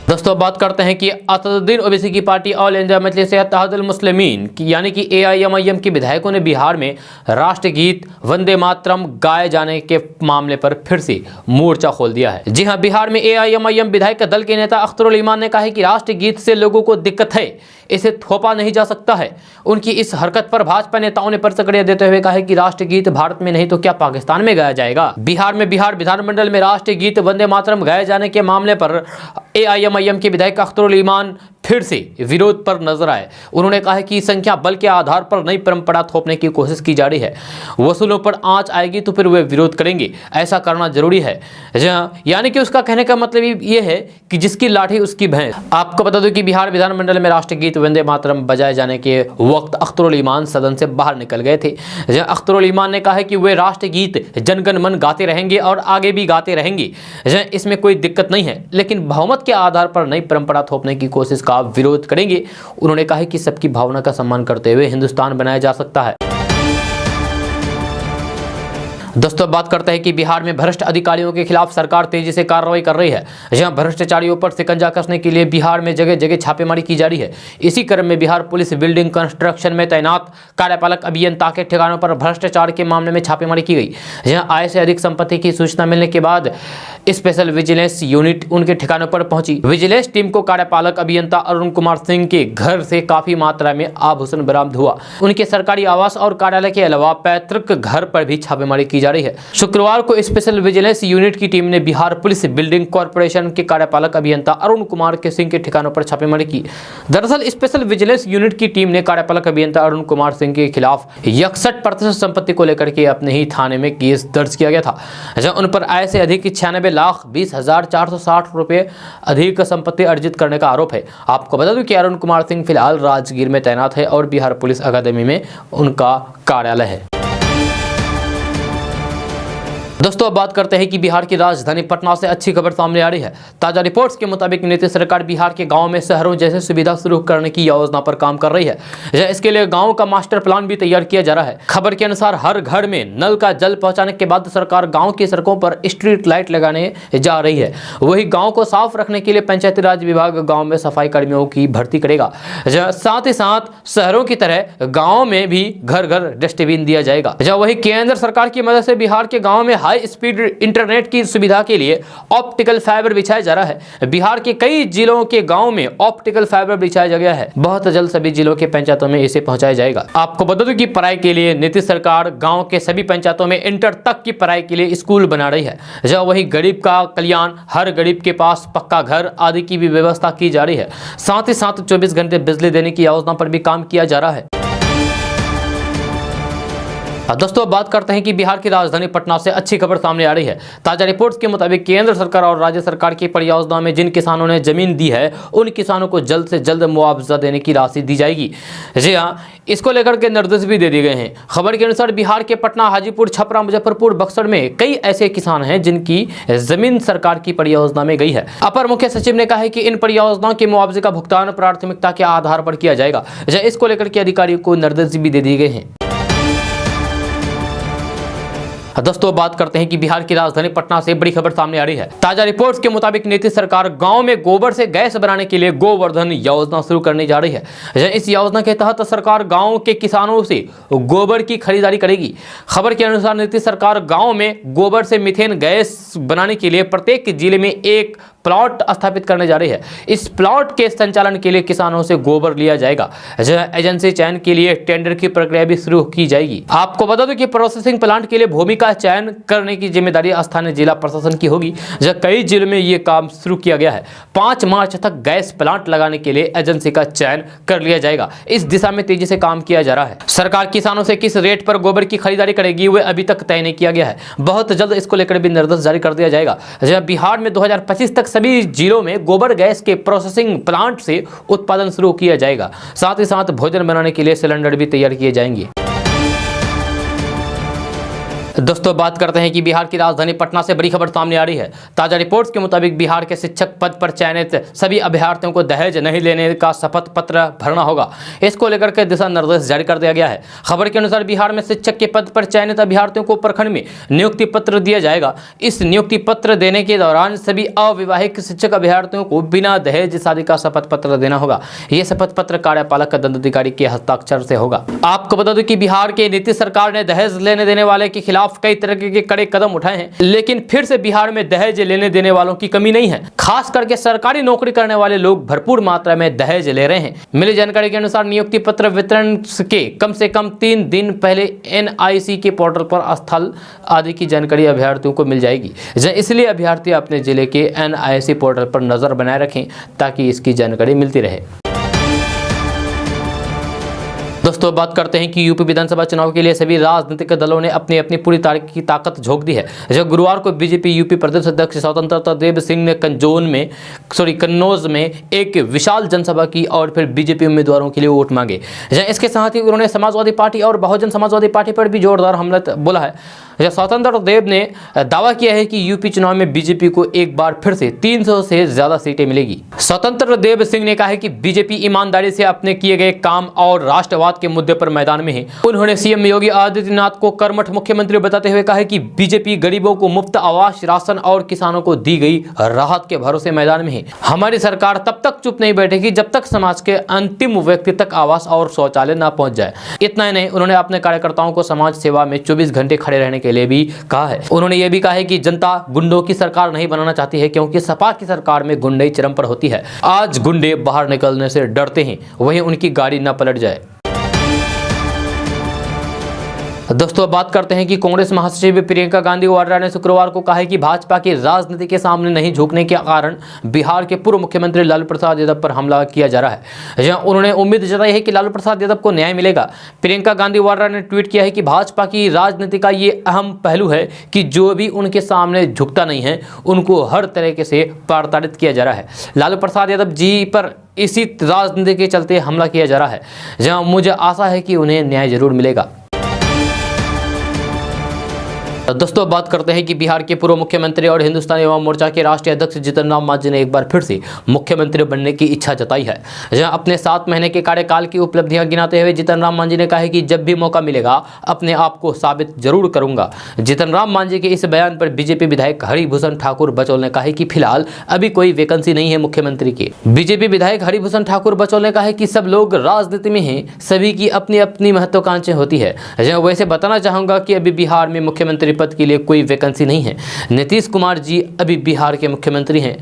दोस्तों बात करते हैं कि असदुद्दीन ओवैसी की पार्टी ऑल इंडिया मजलिस इत्तेहादुल मुस्लिमीन यानी कि AIMIM के विधायकों ने बिहार में राष्ट्रगीत वंदे मातरम गाए जाने के मामले पर फिर से मोर्चा खोल दिया है। जी हां, बिहार में AIMIM विधायक दल के नेता अख्तरुल ईमान ने कहा है कि राष्ट्रगीत से लोगों को दिक्कत है, इसे थोपा नहीं जा सकता है। उनकी इस हरकत पर भाजपा नेताओं ने प्रतिक्रिया देते हुए कहा है कि राष्ट्रगीत भारत में नहीं तो क्या पाकिस्तान में गाया जाएगा। बिहार विधानमंडल में राष्ट्रगीत वंदे मातरम गाए जाने के मामले पर AIMIM के विधायक अख्तरुल ईमान फिर से विरोध पर नजर आए। उन्होंने कहा कि संख्या बल के आधार पर नई परंपरा थोपने की कोशिश की जा रही है। वसूलों पर आंच आएगी तो फिर वे विरोध करेंगे, ऐसा करना जरूरी है। यानी कि उसका कहने का मतलब ये है कि जिसकी लाठी उसकी भैंस। आपको बता दूं कि बिहार विधानमंडल में राष्ट्रीय गीत वंदे मातरम बजाए जाने के वक्त अख्तरुल ईमान सदन से बाहर निकल गए थे। अख्तरुल ईमान ने कहा कि वे राष्ट्रीय गीत जनगण मन गाते रहेंगे और आगे भी गाते रहेंगे, इसमें कोई दिक्कत नहीं है, लेकिन बहुमत के आधार पर नई परंपरा थोपने की कोशिश का विरोध करेंगे। उन्होंने कहा कि सबकी भावना का सम्मान करते हुए हिंदुस्तान बनाया जा सकता है। दोस्तों बात करते हैं कि बिहार में भ्रष्ट अधिकारियों के खिलाफ सरकार तेजी से कार्रवाई कर रही है। जहां भ्रष्टाचारियों पर शिकंजा कसने के लिए बिहार में जगह जगह छापेमारी की जा रही है। इसी क्रम में बिहार पुलिस बिल्डिंग कंस्ट्रक्शन में तैनात कार्यपालक अभियंता के ठिकानों पर भ्रष्टाचार के मामले में छापेमारी की गई। जहां आय से अधिक संपत्ति की सूचना मिलने के बाद स्पेशल विजिलेंस यूनिट उनके ठिकानों पर पहुंची। विजिलेंस टीम को कार्यपालक अभियंता अरुण कुमार सिंह के घर से काफी मात्रा में आभूषण बरामद हुआ। उनके सरकारी आवास और कार्यालय के अलावा पैतृक घर पर भी छापेमारी की जा रही है। शुक्रवार को स्पेशल विजिलेंस यूनिट की टीम ने बिहार पुलिस बिल्डिंग कॉर्पोरेशन के कार्यपालक अभियंता अरुण कुमार के सिंह के ठिकानों पर छापेमारी की। दरअसल स्पेशल विजिलेंस यूनिट की टीम ने कार्यपालक अभियंता अरुण कुमार सिंह के खिलाफ 61% संपत्ति को लेकर के अपने ही थाने में केस दर्ज किया गया था, जहां उन पर आय से अधिक 96,20,460 रुपए अधिक संपत्ति अर्जित करने का आरोप है। आपको बता दूं कि अरुण कुमार सिंह फिलहाल राजगीर में तैनात है और बिहार पुलिस अकादमी में उनका कार्यालय है। दोस्तों अब बात करते हैं कि बिहार की राजधानी पटना से अच्छी खबर सामने आ रही है। ताजा रिपोर्ट्स के मुताबिक नीतीश सरकार बिहार के गांव में शहरों जैसे सुविधा शुरू करने की योजना पर काम कर रही है। इसके लिए गांव का मास्टर प्लान भी तैयार किया जा रहा है। खबर के अनुसार हर घर में नल का जल पहुंचाने के बाद सरकार गाँव की सड़कों पर स्ट्रीट लाइट लगाने जा रही है। वही गाँव को साफ रखने के लिए पंचायती राज विभाग गाँव में सफाई कर्मियों की भर्ती करेगा। साथ ही साथ शहरों की तरह गाँव में भी घर घर डस्टबिन दिया जाएगा। वही केंद्र सरकार की मदद से बिहार के गाँव में हाई स्पीड इंटरनेट की सुविधा के लिए ऑप्टिकल फाइबर बिछाया जा रहा है। बिहार के कई जिलों के गांव में ऑप्टिकल फाइबर बिछाया गया है। बहुत जल्द सभी जिलों के पंचायतों में इसे पहुंचाया जाएगा। आपको बता दूं कि पढ़ाई के लिए नीतीश सरकार गांव के सभी पंचायतों में इंटर तक की पढ़ाई के लिए स्कूल बना रही है। जहां वही गरीब का कल्याण, हर गरीब के पास पक्का घर आदि की भी व्यवस्था की जा रही है। साथ ही साथ 24 घंटे बिजली देने की योजना पर भी काम किया जा रहा है। दोस्तों बात करते हैं कि बिहार की राजधानी पटना से अच्छी खबर सामने आ रही है। ताजा रिपोर्ट्स के मुताबिक केंद्र सरकार और राज्य सरकार की परियोजना में जिन किसानों ने जमीन दी है उन किसानों को जल्द से जल्द मुआवजा देने की राशि दी जाएगी। जी हाँ, इसको लेकर के निर्देश भी दे दिए गए हैं। खबर के अनुसार बिहार के पटना, हाजीपुर, छपरा, मुजफ्फरपुर, बक्सर में कई ऐसे किसान हैं जिनकी जमीन सरकार की परियोजना में गई है। अपर मुख्य सचिव ने कहा है कि इन परियोजनाओं के मुआवजे का भुगतान प्राथमिकता के आधार पर किया जाएगा। इसको लेकर के अधिकारियों को निर्देश भी दे दिए गए हैं। दोस्तों बात करते हैं कि बिहार की राजधानी पटना से बड़ी खबर सामने आ रही है। ताजा रिपोर्ट्स के मुताबिक नीतीश सरकार गांव में गोबर से गैस बनाने के लिए गोवर्धन योजना शुरू करने जा रही है। इस योजना के तहत सरकार गांव के किसानों से गोबर की खरीदारी करेगी। खबर के अनुसार नीतीश सरकार गांव में गोबर से मीथेन गैस बनाने के लिए प्रत्येक जिले में एक प्लॉट स्थापित करने जा रही है। इस प्लॉट के संचालन के लिए किसानों से गोबर लिया जाएगा। एजेंसी चयन के लिए टेंडर की प्रक्रिया भी शुरू की जाएगी। आपको बता दूं कि प्रोसेसिंग प्लांट के लिए भूमि का चयन करने की जिम्मेदारी स्थानीय जिला प्रशासन की होगी। कई जिलों में यह काम शुरू किया गया है। 5 मार्च तक गैस प्लांट लगाने के लिए एजेंसी का चयन कर लिया जाएगा। इस दिशा में तेजी से काम किया जा रहा है। सरकार किसानों से किस रेट पर गोबर की खरीदारी करेगी वह अभी तक तय नहीं किया गया है। बहुत जल्द इसको लेकर भी निर्देश जारी कर दिया जाएगा। बिहार में 2025 तक सभी जिलों में गोबर गैस के प्रोसेसिंग प्लांट से उत्पादन शुरू किया जाएगा। साथ ही साथ भोजन बनाने के लिए सिलेंडर भी तैयार किए जाएंगे। दोस्तों बात करते हैं कि बिहार की राजधानी पटना से बड़ी खबर सामने आ रही है। ताजा रिपोर्ट्स के मुताबिक बिहार के शिक्षक पद पर चयनित सभी अभ्यर्थियों को दहेज नहीं लेने का शपथ पत्र भरना होगा। इसको लेकर के दिशा निर्देश जारी कर दिया गया है। खबर के अनुसार बिहार में शिक्षक के पद पर चयनित अभ्यर्थियों को प्रखंड में नियुक्ति पत्र दिया जाएगा। इस नियुक्ति पत्र देने के दौरान सभी अविवाहित शिक्षक अभ्यर्थियों को बिना दहेज शादी का शपथ पत्र देना होगा। यह शपथ पत्र कार्यपालक दंडाधिकारी के हस्ताक्षर से होगा। आपको बता दूं कि बिहार के नीतीश सरकार ने दहेज लेने देने वाले के खिलाफ खिलाफ कई तरह के कड़े कदम उठाए हैं, लेकिन फिर से बिहार में दहेज लेने देने वालों की कमी नहीं है। खास करके सरकारी नौकरी करने वाले लोग भरपूर मात्रा में दहेज ले रहे हैं। मिली जानकारी के अनुसार नियुक्ति पत्र वितरण के कम से कम 3 दिन पहले NIC के पोर्टल पर स्थल आदि की जानकारी अभ्यर्थियों को मिल जाएगी। इसलिए अभ्यर्थी अपने जिले के NIC पोर्टल पर नजर बनाए रखें ताकि इसकी जानकारी मिलती रहे। दोस्तों बात करते हैं कि यूपी विधानसभा चुनाव के लिए सभी राजनीतिक दलों ने अपनी अपनी पूरी ताकत झोंक दी है। जब गुरुवार को बीजेपी यूपी प्रदेश अध्यक्ष स्वतंत्रता देव सिंह ने कन्नौज में एक विशाल जनसभा की और फिर बीजेपी उम्मीदवारों के लिए वोट मांगे। इसके साथ ही उन्होंने समाजवादी पार्टी और बहुजन समाजवादी पार्टी पर भी जोरदार हमला बोला है। स्वतंत्र देव ने दावा किया है कि यूपी चुनाव में बीजेपी को एक बार फिर से 300 से ज्यादा सीटें मिलेगी। स्वतंत्र देव सिंह ने कहा है कि बीजेपी ईमानदारी से अपने किए गए काम और राष्ट्रवाद के मुद्दे पर मैदान में है। उन्होंने सीएम योगी आदित्यनाथ को कर्मठ मुख्यमंत्री बताते हुए कहा है कि बीजेपी गरीबों को मुफ्त आवास, राशन और किसानों को दी गई राहत के भरोसे मैदान में है। हमारी सरकार तब तक चुप नहीं बैठेगी जब तक समाज के अंतिम व्यक्ति तक आवास और शौचालय न पहुंच जाए। इतना ही नहीं, उन्होंने अपने कार्यकर्ताओं को समाज सेवा में 24 घंटे खड़े रहने के लिए भी कहा है। उन्होंने यह भी कहा है कि जनता गुंडों की सरकार नहीं बनाना चाहती है, क्योंकि सपा की सरकार में गुंडई चरम पर होती है। आज गुंडे बाहर निकलने से डरते हैं, वहीं उनकी गाड़ी न पलट जाए। दोस्तों बात करते हैं कि कांग्रेस महासचिव प्रियंका गांधी वाड्रा ने शुक्रवार को कहा है कि भाजपा की राजनीति के सामने नहीं झुकने के कारण बिहार के पूर्व मुख्यमंत्री लालू प्रसाद यादव पर हमला किया जा रहा है। जहां उन्होंने उम्मीद जताई है कि लालू प्रसाद यादव को न्याय मिलेगा। प्रियंका गांधी वाड्रा ने ट्वीट किया है कि भाजपा की राजनीति का ये अहम पहलू है कि जो भी उनके सामने झुकता नहीं है उनको हर तरीके से प्रताड़ित किया जा रहा है। लालू प्रसाद यादव जी पर इसी राजनीति के चलते हमला किया जा रहा है, जहां मुझे आशा है कि उन्हें न्याय जरूर मिलेगा। दोस्तों बात करते हैं कि बिहार के पूर्व मुख्यमंत्री और हिंदुस्तानी युवा मोर्चा के राष्ट्रीय अध्यक्ष जीतन राम मांझी ने एक बार फिर से मुख्यमंत्री बनने की इच्छा जताई है। जहां अपने 7 महीने के कार्यकाल की उपलब्धियां गिनाते हुए जीतन राम मांझी ने कहा है कि जब भी मौका मिलेगा अपने आप को साबित जरूर करूंगा। जीतन राम मांझी के इस बयान पर बीजेपी विधायक हरिभूषण ठाकुर बचौल ने कहा है कि फिलहाल अभी कोई वैकेंसी नहीं है मुख्यमंत्री की। बीजेपी विधायक हरिभूषण ठाकुर बचौल ने कहा है कि सब लोग राजनीति में हैं, सभी की अपनी अपनी महत्वाकांक्षाएं होती है। वैसे बताना चाहूंगा कि अभी बिहार में मुख्यमंत्री पद के लिए कोई वैकेंसी नहीं है। नीतीश कुमार जी अभी बिहार के मुख्यमंत्री हैं।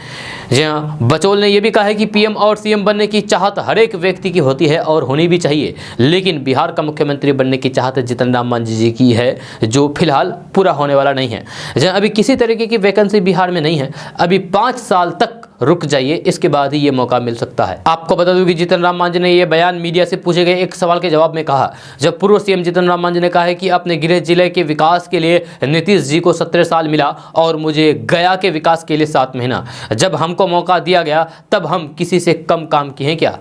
जहां बचौल ने यह भी कहा है कि पीएम और सीएम बनने की चाहत हर एक व्यक्ति की होती है और होनी भी चाहिए, लेकिन बिहार का मुख्यमंत्री बनने की चाहत जीतन राम मांझी जी की है, जो फिलहाल पूरा होने वाला नहीं है। जहां अभी किसी तरीके की वैकेंसी बिहार में नहीं है। अभी 5 साल तक रुक जाइए, इसके बाद ही ये मौका मिल सकता है। आपको बता दूं कि जीतन राम मांझी ने यह बयान मीडिया से पूछे गए एक सवाल के जवाब में कहा, जब पूर्व सीएम जीतन राम मांझी ने कहा है कि अपने गृह जिले के विकास के लिए नीतीश जी को 17 साल मिला और मुझे गया के विकास के लिए 7 महीना। जब हमको मौका दिया गया तब हम किसी से कम काम किए हैं क्या?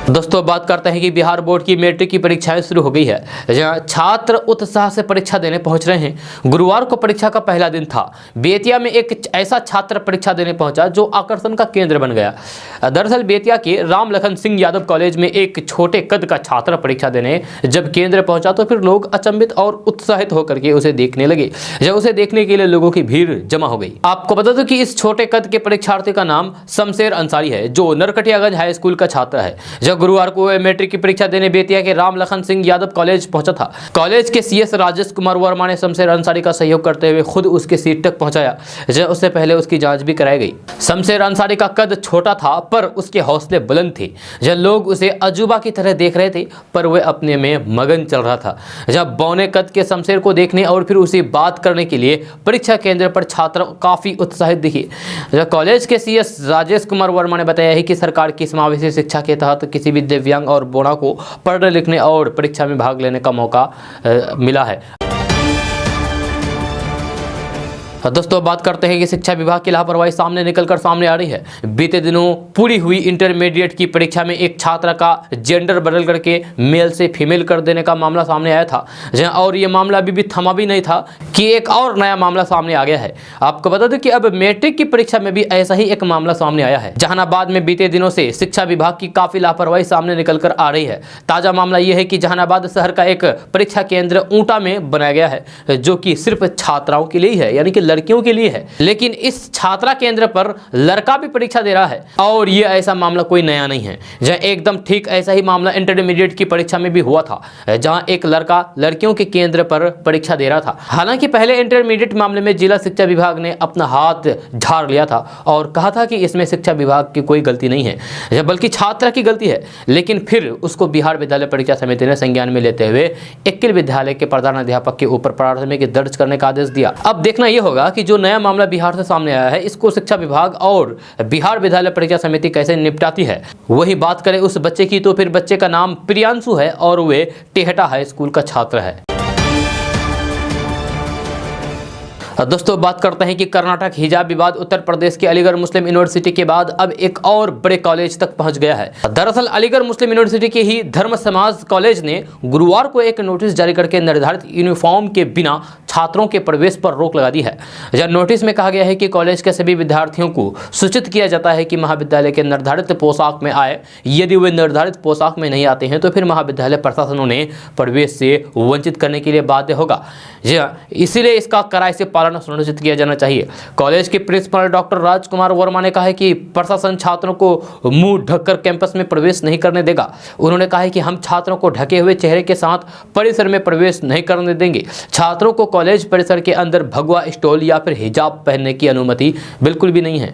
दोस्तों बात करते हैं कि बिहार बोर्ड की मैट्रिक की परीक्षाएं शुरू हो गई है। जहां छात्र उत्साह से परीक्षा देने पहुंच रहे हैं। गुरुवार को परीक्षा का पहला दिन था। बेतिया में एक ऐसा छात्र परीक्षा देने पहुंचा जो आकर्षण का केंद्र बन गया। दरअसल बेतिया के राम लखन सिंह यादव कॉलेज में एक छोटे कद का छात्र परीक्षा देने जब केंद्र पहुंचा तो फिर लोग अचंभित और उत्साहित होकर के उसे देखने लगे। जब उसे देखने के लिए लोगों की भीड़ जमा हो गई। आपको बता दूं कि इस छोटे कद के परीक्षार्थी का नाम शमशेर अंसारी है, जो नरकटियागंज हाई स्कूल का छात्र है। गुरुवार को मैट्रिक की परीक्षा देने बेतिया के राम लखन सिंह यादव कॉलेज पहुंचा था। कॉलेज के सीएस राजेश कुमार वर्मा ने शमशेर अंसारी का सहयोग करते हुए खुद उसके सीट तक पहुंचाया। उससे पहले उसकी जांच भी कराई गई। शमशेर अंसारी का कद छोटा था पर उसके हौसले बुलंद थे। जब लोग उसे अजूबा की तरह देख रहे थे पर वह अपने में मगन चल रहा था। जब बौने कद के शमशेर को देखने और फिर उसे बात करने के लिए परीक्षा केंद्र पर छात्र काफी उत्साहित दिखे। कॉलेज के सीएस राजेश कुमार वर्मा ने बताया है कि सरकार की समावेशी शिक्षा के तहत किसी भी दिव्यांग और बोड़ा को पढ़ने लिखने और परीक्षा में भाग लेने का मौका मिला है। दोस्तों बात करते हैं कि शिक्षा विभाग की लापरवाही सामने आ रही है। बीते दिनों पूरी हुई इंटरमीडिएट की परीक्षा में एक छात्रा का जेंडर बदल करके मेल से फीमेल कर देने का मामला सामने आया था। और ये मामला अभी भी थमा भी नहीं था कि एक और नया मामला सामने आ गया है। आपको बता दूं कि अब मैट्रिक की परीक्षा में भी ऐसा ही एक मामला सामने आया है। जहानाबाद में बीते दिनों से शिक्षा विभाग की काफी लापरवाही सामने निकल कर आ रही है। ताजा मामला यह है कि जहानाबाद शहर का एक परीक्षा केंद्र ऊंटा में बनाया गया है, जो कि सिर्फ छात्राओं के लिए ही है, यानी कि लड़कियों के लिए है, लेकिन इस छात्रा केंद्र पर लड़का भी परीक्षा दे रहा है। और ये ऐसा मामला कोई नया नहीं है, जहाँ एकदम ठीक ऐसा ही मामला इंटरमीडिएट की परीक्षा में भी हुआ था, जहां एक लड़का लड़कियों के केंद्र पर परीक्षा दे रहा था। हालांकि पहले इंटरमीडिएट मामले में जिला शिक्षा विभाग ने अपना हाथ झाड़ लिया था और कहा था कि इसमें शिक्षा विभाग की कोई गलती नहीं है, बल्कि छात्रा की गलती है। लेकिन फिर उसको बिहार विद्यालय परीक्षा समिति ने संज्ञान में लेते हुए इक्किल विद्यालय के प्रधानाध्यापक के ऊपर प्राथमिकी दर्ज करने का आदेश दिया। अब देखना यह होगा कि जो नया मामला बिहार से सामने आया है, इसको शिक्षा विभाग और बिहार विद्यालय परीक्षा समिति कैसे निपटाती है। वही बात करें उस बच्चे की, तो फिर बच्चे का नाम प्रियांशु है और वे टेहटा हाई स्कूल का छात्र है। दोस्तों बात करते हैं कि कर्नाटक हिजाब विवाद उत्तर प्रदेश के अलीगढ़ मुस्लिम यूनिवर्सिटी के बाद अब एक और बड़े कॉलेज तक पहुंच गया है। दरअसल अलीगढ़ मुस्लिम यूनिवर्सिटी के ही धर्म समाज कॉलेज ने गुरुवार को एक नोटिस जारी करके निर्धारित यूनिफॉर्म के बिना छात्रों के प्रवेश पर रोक लगा दी है। जहां नोटिस में कहा गया है कि कॉलेज के सभी विद्यार्थियों को सूचित किया जाता है कि महाविद्यालय के निर्धारित पोशाक में आए। यदि वे निर्धारित पोशाक में नहीं आते हैं तो फिर महाविद्यालय प्रशासन उन्हें प्रवेश से वंचित करने के लिए बाध्य होगा। जी हाँ, इसीलिए इसका कड़ाई से पालन सुनिश्चित किया जाना चाहिए। कॉलेज के प्रिंसिपल डॉक्टर राजकुमार वर्मा ने कहा है कि प्रशासन छात्रों को मुंह ढककर कैंपस में प्रवेश नहीं करने देगा। उन्होंने कहा है कि हम छात्रों को ढके हुए चेहरे के साथ परिसर में प्रवेश नहीं करने देंगे। छात्रों को कॉलेज परिसर के अंदर भगवा स्टोल या फिर हिजाब पहनने की अनुमति बिल्कुल भी नहीं है।